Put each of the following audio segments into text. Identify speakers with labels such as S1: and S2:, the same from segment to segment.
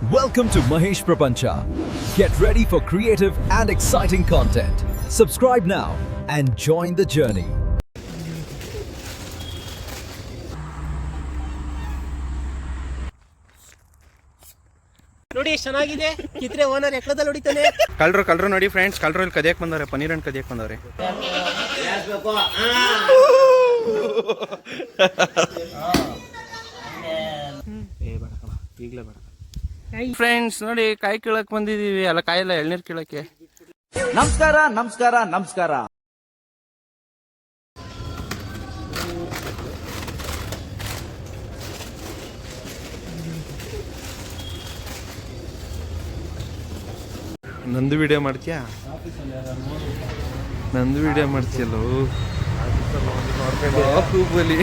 S1: Welcome to Mahesh Prapancha. Get ready for creative and exciting content. Subscribe now and join the journey.
S2: ನೋಡಿ ಎಷ್ಟು ಚೆನ್ನಾಗಿದೆ Kitre owner ಎಕ್ಕದಲ್ಲಿ ಹೊಡಿತಾನೆ.
S3: ಕಳ್ರು ನೋಡಿ ಫ್ರೆಂಡ್ಸ್, ಕಳ್ರು ಇಲ್ಲಿ ಕದಿಯಕ್ ಬಂದವ್ರೆ, ಪನ್ನೀರ್ ಹಣ್ಣು ಕದಿಯಕ್ ಬಂದವ್ರೆ. ಈಗಲೇ ಬೇಡ ಫ್ರೆಂಡ್ಸ್, ನೋಡಿ ಕಾಯಿ ಕೀಳಕ್ ಬಂದಿದೀವಿ. ಅಲ್ಲ ಕಾಯಿಲ್ಲ, ಎಳ್ನೀರ್ ಕೀಳಕ್ಕೆ.
S4: ನಮಸ್ಕಾರ ನಮಸ್ಕಾರ ನಮಸ್ಕಾರ.
S3: ನಂದು ವಿಡಿಯೋ ಮಾಡ್ತೀಯಾ? ನಂದು ವಿಡಿಯೋ ಮಾಡ್ತೀಯಲ್ಲೋ ಬಾಹುಬಲಿ.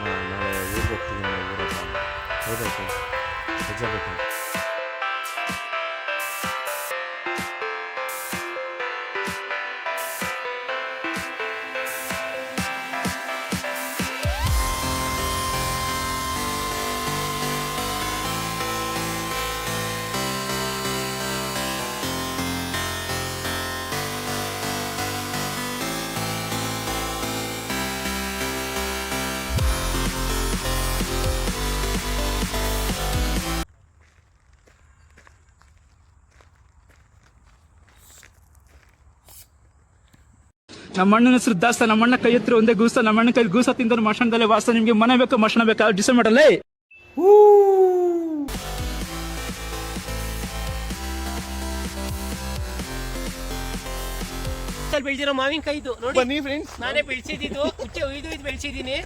S3: ನಾಳೆ ಊರಿಗೆ ಹೋಗ್ತೀನಿ. ಹೌದಾ, ರಜೆ ಬೇಕು.
S5: ನಮ್ಮ ಅಣ್ಣನ ಹೆಸರು ದಾಸ್ತ. ನಮ್ಮ ಅಣ್ಣ ಕೈ ಹತ್ರ ಒಂದೇ ಗೂಸ. ನಮ್ಮ ಅಣ್ಣ ಕೈ ಗೂಸ ತಿಂದ ಮಶಾಣದಲ್ಲೇ ವಾಸ. ನಿಮ್ಗೆ ಮನೆ ಬೇಕಾ ಮಶಾಣ ಬೇಕಾ ಡಿಸೈಡ್ ಮಾಡಲ್ಲ.
S2: ಬೆಳೆದಿರೋ ಮಾವಿನಕಾಯಿ ಇದು ನೋಡಿ.
S3: ಬನ್ನಿ ಫ್ರೆಂಡ್ಸ್,
S2: ನಾನೇ ಬೆಳೆಸಿದ್ದು. ಕುಚ್ಚೆ ಒಯ್ದು ಬೆಳೆಸಿದ್ದೀನಿ.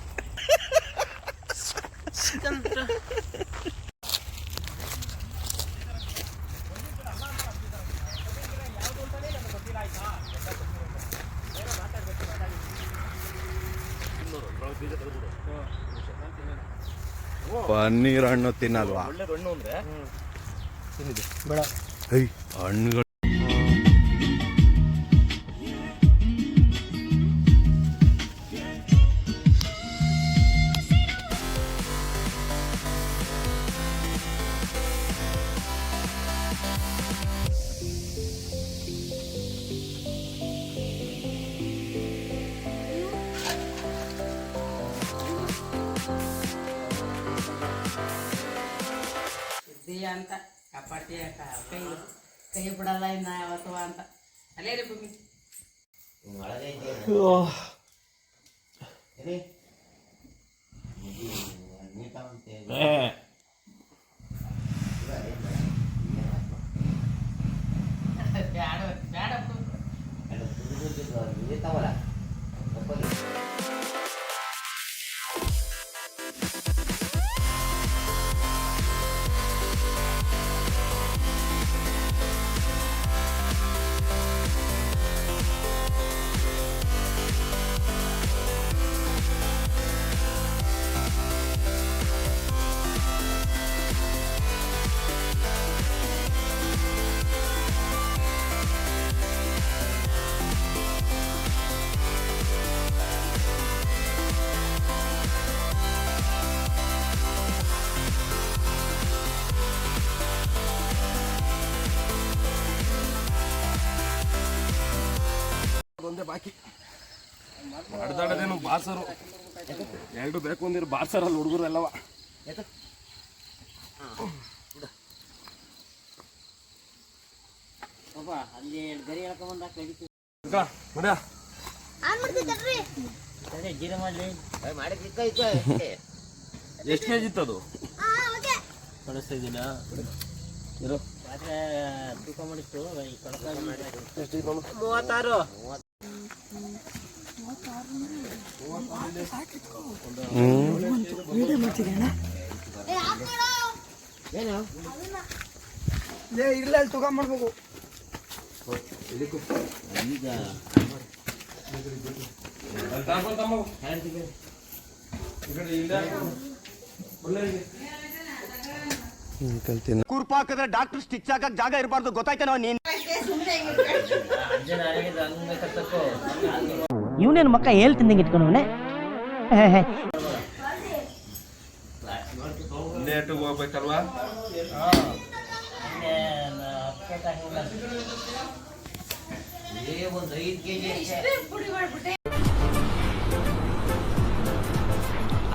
S3: ಪನ್ನೀರ್ ಹಣ್ಣು ತಿನ್ನಲ್ವಾ? ಹಣ್ಣುಗಳು
S6: ಅಂತ ಕಪಾಟಿ ಕೈ ಬಿಡಲ್ಲ ಇನ್ನ ಯಾವತ್ತು ಅಂತ ಅಲ್ಲೇ ರೀ ಭೂಮಿ.
S7: ಒಂದೇ ಬಾಕಿ ಮಾಡ್ದಾಡೋದೇನು ಬಾರ್ಸರು ಎರಡು ಬೇಕು ಅಂದಿರು ಬಾರ್ಸರಲ್ಲಿ ಹುಡುಗರು ಎಲ್ಲವ. ಎಷ್ಟು ಕೆಜಿ ಇತ್ತದು?
S2: ಕಳಿಸ್ತಾ ಇದ್ದೀನಾ ತೂಕ ಮಾಡಿತ್ತು 36.
S5: ಇಲ್ಲ ತೂಕ ಮಾಡ್ಬೇಕು.
S2: ಈಗ
S3: ಕಲ್ತೀನಿ.
S4: ಕುರ್ಪಾಕಿದ್ರೆ ಡಾಕ್ಟರ್ ಸ್ಟಿಚ್ ಹಾಕಕ್ ಜಾಗ ಇರಬಾರ್ದು, ಗೊತ್ತಾಯ್ತೇನೋ ನೀನ್.
S8: ಇವನೇನು ಮಕ್ಕ ಹೇಳ್ತಿದ್ದಂಗೆ ಇಟ್ಕೊಂಡವನೆ.
S3: ಲೇಟಿಗೆ ಹೋಗ್ಬೇಕಲ್ವಾ?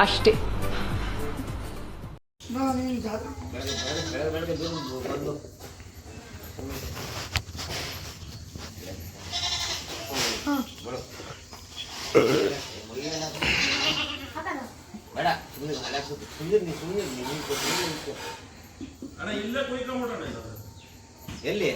S8: ಅಷ್ಟೇ.
S4: ಎಲ್ಲಿ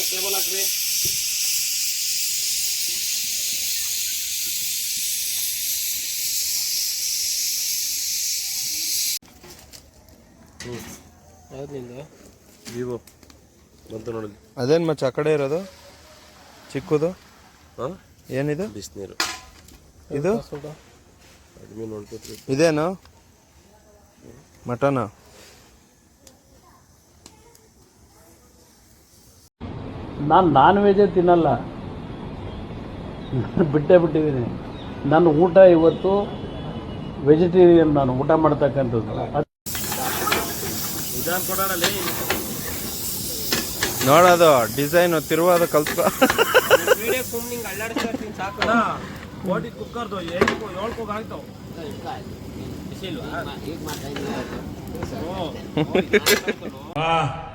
S7: ಟೇಬಲ್ ಹಾಕ್ರಿ. ವಿವೋ ಬಂತು ನೋಡಿ.
S3: ಅದೇನು ಮಚ್ಚ ಆ ಕಡೆ ಇರೋದು ಚಿಕ್ಕದು?
S7: ಹಾಂ,
S3: ಏನಿದು?
S7: ಬಿಸಿನೀರು.
S3: ಇದು
S7: ಕಡಿಮೆ ನೋಡ್ಕೊತ್ರಿ.
S3: ಇದೇನು ಮಟನ?
S9: ನಾನು ನಾನ್ ವೆಜೇ ತಿನ್ನಲ್ಲ, ಬಿಟ್ಟಿದ್ದೀನಿ. ನನ್ನ ಊಟ ಇವತ್ತು ವೆಜಿಟೇರಿಯನ್, ನಾನು ಊಟ ಮಾಡ್ತಕ್ಕಂಥದ್ದು.
S3: ನೋಡೋದು ಡಿಸೈನು ತಿರುವಾದ ಕಲ್ತ್ಕೊ.
S7: ಓಡಿ ಕುಕ್ಕರ್ದು 7 ಆಗ್ತಾವ.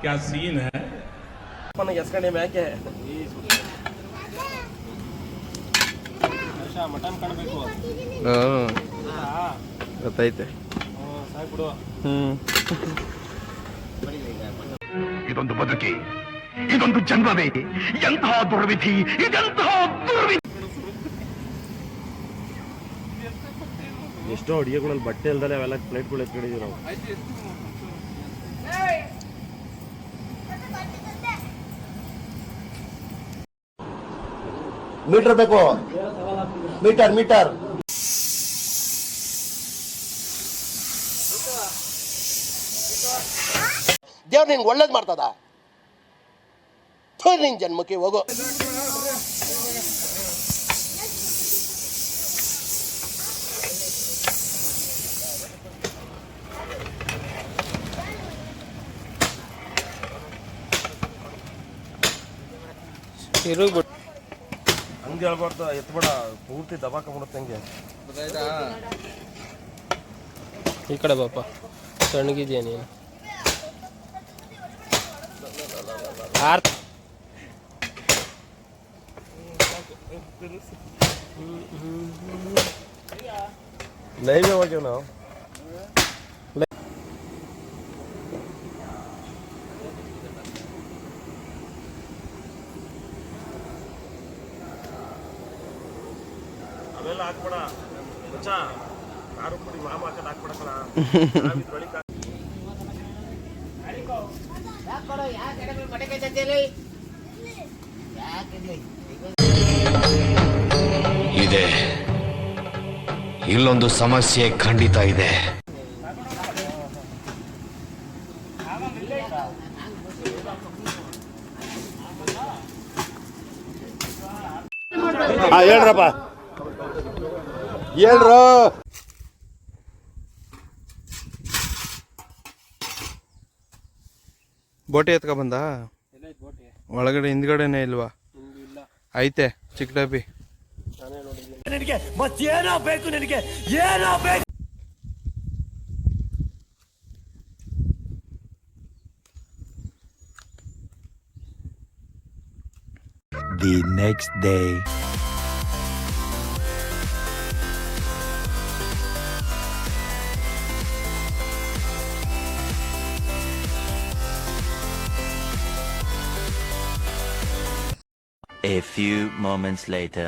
S5: क्या सीन है.
S7: ಎಸ್ಕಂಡೆ ಮ್ಯಾಕೆ ಮಟನ್ ಕಾಣಬೇಕು.
S3: ಗೊತ್ತೈತೆ.
S10: ಇದೊಂದು ಬದುಕಿ, ಇದೊಂದು ಜನ್ಮವೇ, ಎಂತಹ ದುರ್ವಿಧಿ, ಇದೆಂತಹ ದುರ್ವಿಧಿ.
S7: ಎಷ್ಟೋ ಅಡುಗೆಗಳಲ್ಲಿ ಬಟ್ಟೆ ಇಲ್ದಲೆ ಅವೆಲ್ಲ ಪ್ಲೇಟ್ಗಳು ಎತ್ಕೊಂಡಿದ್ದೀವಿ ನಾವು.
S10: ಮೀಟರ್ ಬೇಕು, ಮೀಟರ್ ಮೀಟರ್. ದೇವ್ರು ನಿನ್ಗೆ ಒಳ್ಳೇದು ಮಾಡ್ತದ? ನಿನ್ ಜನ್ಮಕ್ಕೆ ಹೋಗೋ.
S7: ಹಂಗೆ ಹೇಳ್ಬಾರ್ದು, ಎತ್ಬೇಡ, ಪೂರ್ತಿ ದಬಾಕೊಂಬಿಡುತ್ತೆ ಹಂಗೆ.
S2: ಈ ಕಡೆ ಬಾಪ, ಸಣ್ಣಗಿದ್ಯಾ ನೀನು?
S7: ಲೈವ್ ಹೋಗ್ಯವ ನಾವು. ಅವೆಲ್ಲ ಹಾಕ್ಬೇಡ ಮಚ್ಚ, ಕಾರು ಪುಡಿ ಮಾಮ ಹಾಕದ್ ಹಾಕ್ಬಿಡಕಲ್ಲ.
S10: ಇದೆ, ಇಲ್ಲೊಂದು ಸಮಸ್ಯೆ ಖಂಡಿತ ಇದೆ. ಹೇಳ್ರಪ್ಪ ಹೇಳ್ರು.
S3: ಬೋಟಿ ಎತ್ಕ ಬಂದ ಒಳಗಡೆ ಹಿಂದ್ಗಡೆನೆ ಇಲ್ವಾ? ಐತೆ ಚಿಕ್ಕ ಡಬ್ಬಿ.
S4: ಮತ್ತೇನೋ ಬೇಕು ನಿನಗೆ, ಏನೋ ಬೇಕು.
S1: The next day.
S10: A few moments later.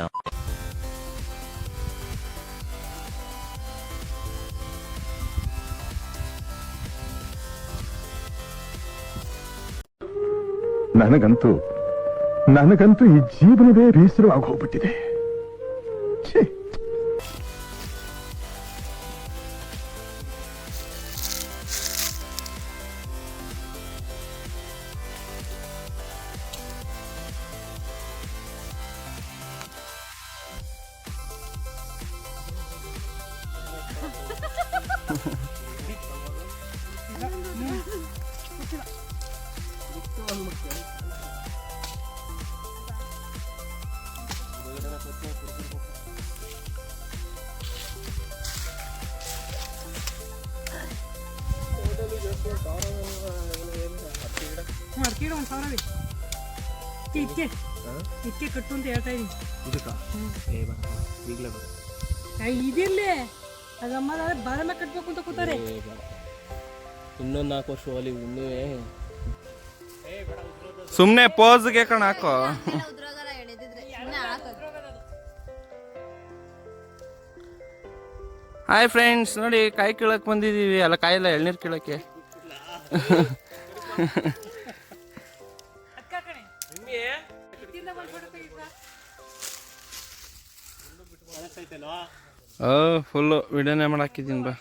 S7: ನನಗಂತೂ ಈ ಜೀವನವೇ ಬೇಸರವಾಗಿ ಹೋಗ್ಬಿಟ್ಟಿದೆ.
S6: ಅಡ್ಕಿಡ 1,000 ಇಕ್ಕೆ ಕಟ್ಟು ಅಂತ ಹೇಳ್ತಾ ಇದೀನಿ. ಇದಿರ್ಲಿ ಅದಮ್ಮ ಬಾರಮ್ಮ ಕಟ್ಬೇಕು ಅಂತ ಕೂತಾರೆ.
S2: ಇನ್ನೊಂದು 4 ವರ್ಷ ಹೋಲಿ ಇನ್ನೂ
S3: ಸುಮ್ನೆ ಪೋಸ್ಗೆ ಕಣ ಹಾಕೋ. ಹಾಯ್ ಫ್ರೆಂಡ್ಸ್, ನೋಡಿ ಕಾಯಿ ಕೀಳಕ್ ಬಂದಿದೀವಿ. ಅಲ್ಲ ಕಾಯಿಲ್ಲ, ಎಳ್ನೀರು ಕೀಳಕ್ಕೆ. ಫುಲ್ಲು ವಿಡಿಯೋನೇ ಮಾಡಾಕಿದ್ದೀನಿ ಬಾ.